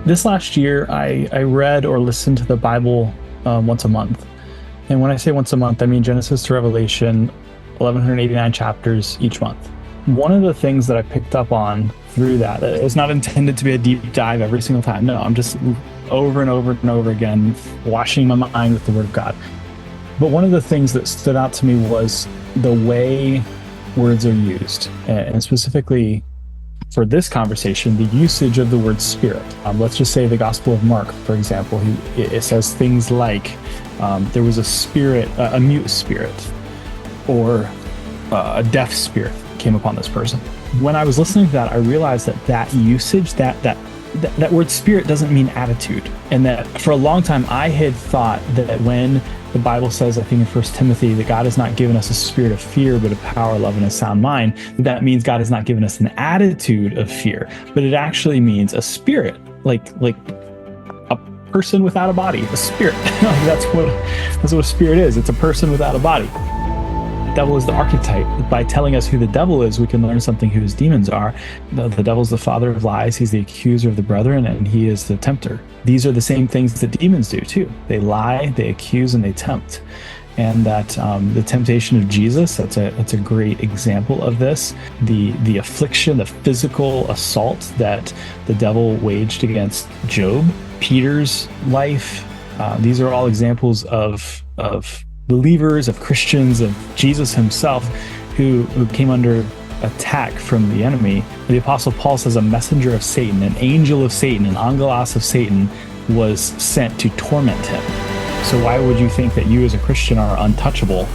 This last year, I read or listened to the Bible once a month. And when I say once a month, I mean Genesis to Revelation, 1,189 chapters each month. One of the things that I picked up on through that, it's not intended to be a deep dive every single time. No, I'm just over and over and over again, washing my mind with the Word of God. But one of the things that stood out to me was the way words are used, and specifically for this conversation, the usage of the word spirit. Let's just say the Gospel of Mark, for example, it says things like, there was a spirit, a mute spirit, or a deaf spirit came upon this person. When I was listening to that, I realized that usage, that word spirit doesn't mean attitude. And that for a long time, I had thought that when the Bible says, I think in 1 Timothy, that God has not given us a spirit of fear, but of power, love, and a sound mind, that means God has not given us an attitude of fear, but it actually means a spirit, like a person without a body, a spirit. That's what a spirit is. It's a person without a body. The devil is the archetype. By telling us who the devil is, we can learn something who his demons are. The devil is the father of lies. He's the accuser of the brethren, and he is the tempter. These are the same things that demons do too. They lie, they accuse, and they tempt. And that the temptation of Jesus, that's a great example of this. The affliction, the physical assault that the devil waged against Job, Peter's life. These are all examples of believers, of Christians, of Jesus himself, who came under attack from the enemy. The Apostle Paul says a messenger of Satan, an angel of Satan, an angelos of Satan was sent to torment him. So why would you think that you as a Christian are untouchable?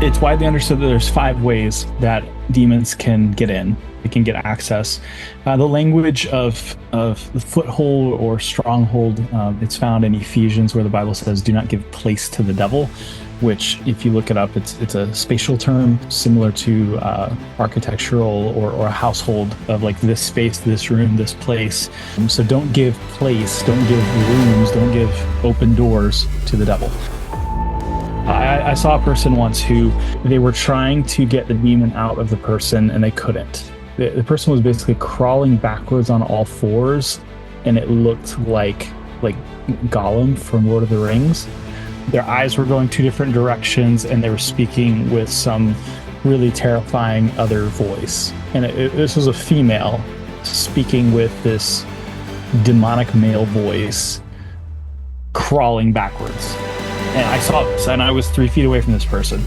It's widely understood that there's 5 ways that demons can get in. They can get access. The language of the foothold or stronghold, it's found in Ephesians, where the Bible says, do not give place to the devil, which if you look it up, it's a spatial term similar to architectural or a household of like this space, this room, this place. So don't give place, don't give rooms, don't give open doors to the devil. I saw a person once who they were trying to get the demon out of the person and they couldn't. The person was basically crawling backwards on all fours, and it looked like Gollum from Lord of the Rings. Their eyes were going 2 different directions, and they were speaking with some really terrifying other voice. And this was a female speaking with this demonic male voice, crawling backwards. And I saw this, and I was 3 feet away from this person.